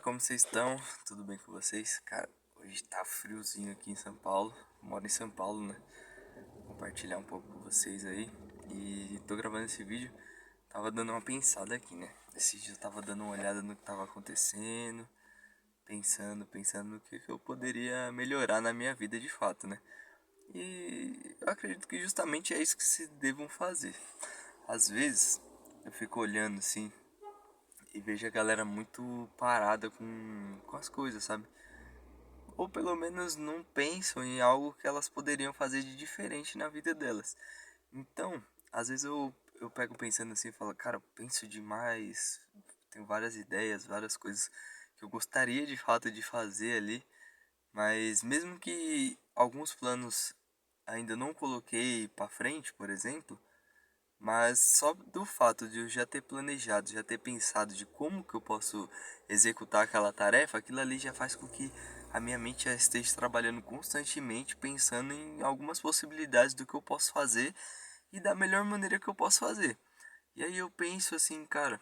como vocês estão? Tudo bem com vocês? Cara, hoje tá friozinho aqui em São Paulo. Moro em São Paulo, né? Vou compartilhar um pouco com vocês aí. E tô gravando esse vídeo. Tava dando uma pensada aqui, né? Esse dia eu tava dando uma olhada no que tava acontecendo. Pensando no que eu poderia melhorar na minha vida de fato, né? E eu acredito que justamente é isso que se devam fazer. Às vezes eu fico olhando assim e vejo a galera muito parada com as coisas, sabe? Ou pelo menos não pensam em algo que elas poderiam fazer de diferente na vida delas. Então, às vezes eu pego pensando assim e falo, cara, eu penso demais, tenho várias ideias, várias coisas que eu gostaria de fato de fazer ali, mas mesmo que alguns planos ainda não coloquei para frente, por exemplo, mas só do fato de eu já ter planejado, já ter pensado de como que eu posso executar aquela tarefa, aquilo ali já faz com que a minha mente já esteja trabalhando constantemente, pensando em algumas possibilidades do que eu posso fazer e da melhor maneira que eu posso fazer. E aí eu penso assim, cara,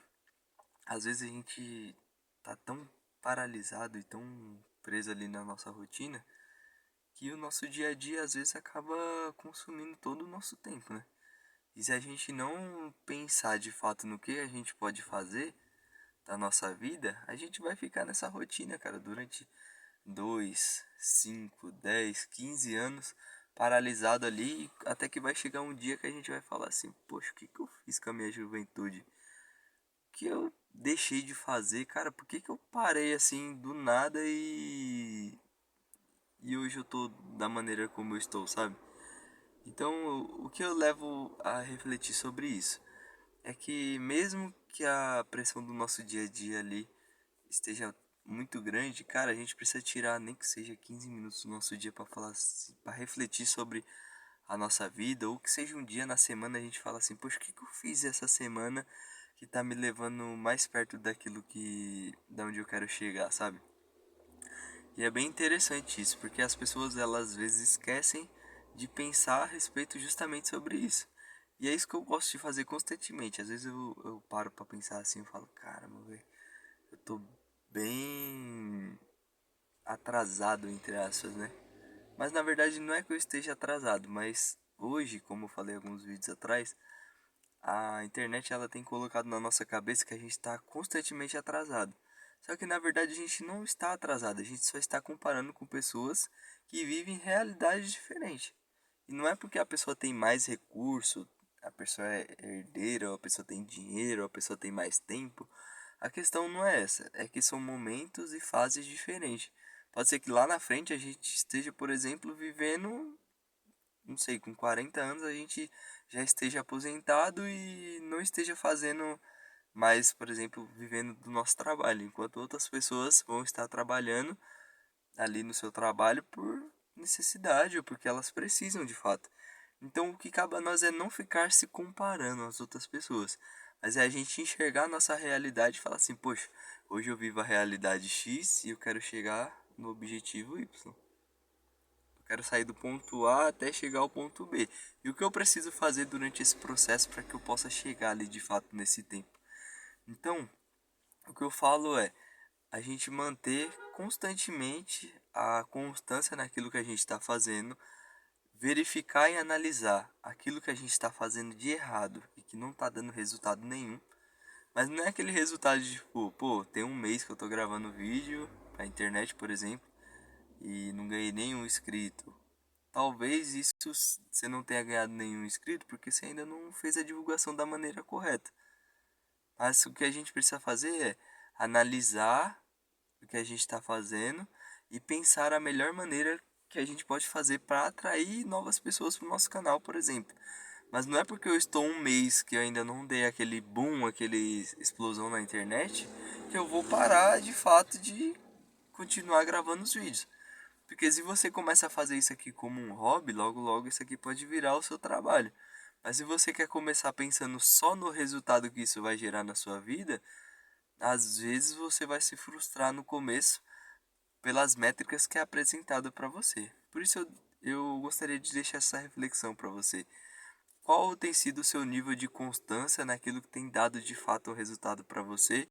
às vezes a gente tá tão paralisado e tão preso ali na nossa rotina que o nosso dia a dia às vezes acaba consumindo todo o nosso tempo, né? E se a gente não pensar de fato no que a gente pode fazer da nossa vida, a gente vai ficar nessa rotina, cara, durante 2, 5, 10, 15 anos paralisado ali, até que vai chegar um dia que a gente vai falar assim, poxa, o que que eu fiz com a minha juventude? O que eu deixei de fazer, cara? Por que que eu parei assim do nada e hoje eu tô da maneira como eu estou, sabe? Então, o que eu levo a refletir sobre isso é que mesmo que a pressão do nosso dia a dia ali esteja muito grande, cara, a gente precisa tirar nem que seja 15 minutos do nosso dia para falar, para refletir sobre a nossa vida, ou que seja um dia na semana a gente fala assim, poxa, o que que eu fiz essa semana que tá me levando mais perto daquilo da onde eu quero chegar, sabe? E é bem interessante isso, porque as pessoas elas às vezes esquecem de pensar a respeito justamente sobre isso. E é isso que eu gosto de fazer constantemente. Às vezes eu paro pra pensar assim e falo, caramba, velho, eu tô bem atrasado, entre aspas, né? Mas na verdade não é que eu esteja atrasado, mas hoje, como eu falei alguns vídeos atrás, a internet ela tem colocado na nossa cabeça que a gente está constantemente atrasado. Só que na verdade a gente não está atrasado, a gente só está comparando com pessoas que vivem realidades diferentes. E não é porque a pessoa tem mais recurso, a pessoa é herdeira, ou a pessoa tem dinheiro, ou a pessoa tem mais tempo. A questão não é essa, é que são momentos e fases diferentes. Pode ser que lá na frente a gente esteja, por exemplo, vivendo, não sei, com 40 anos a gente já esteja aposentado e não esteja fazendo mais, por exemplo, vivendo do nosso trabalho, enquanto outras pessoas vão estar trabalhando ali no seu trabalho por necessidade ou porque elas precisam de fato. Então o que cabe a nós é não ficar se comparando às outras pessoas, mas é a gente enxergar a nossa realidade e falar assim, poxa, hoje eu vivo a realidade X e eu quero chegar no objetivo Y. Eu quero sair do ponto A até chegar ao ponto B. E o que eu preciso fazer durante esse processo para que eu possa chegar ali de fato nesse tempo? Então, o que eu falo é a gente manter constantemente a constância naquilo que a gente está fazendo, verificar e analisar aquilo que a gente está fazendo de errado e que não está dando resultado nenhum. Mas não é aquele resultado de tipo, pô, tem um mês que eu tô gravando vídeo pra internet, por exemplo, e não ganhei nenhum inscrito. Talvez isso você não tenha ganhado nenhum inscrito porque você ainda não fez a divulgação da maneira correta. Mas o que a gente precisa fazer é analisar o que a gente está fazendo e pensar a melhor maneira que a gente pode fazer para atrair novas pessoas para o nosso canal, por exemplo. Mas não é porque eu estou um mês que eu ainda não dei aquele boom, aquele explosão na internet, que eu vou parar de fato de continuar gravando os vídeos. Porque se você começa a fazer isso aqui como um hobby, logo logo isso aqui pode virar o seu trabalho. Mas se você quer começar pensando só no resultado que isso vai gerar na sua vida, às vezes você vai se frustrar no começo pelas métricas que é apresentado para você. Por isso eu gostaria de deixar essa reflexão para você. Qual tem sido o seu nível de constância naquilo que tem dado de fato um resultado para você?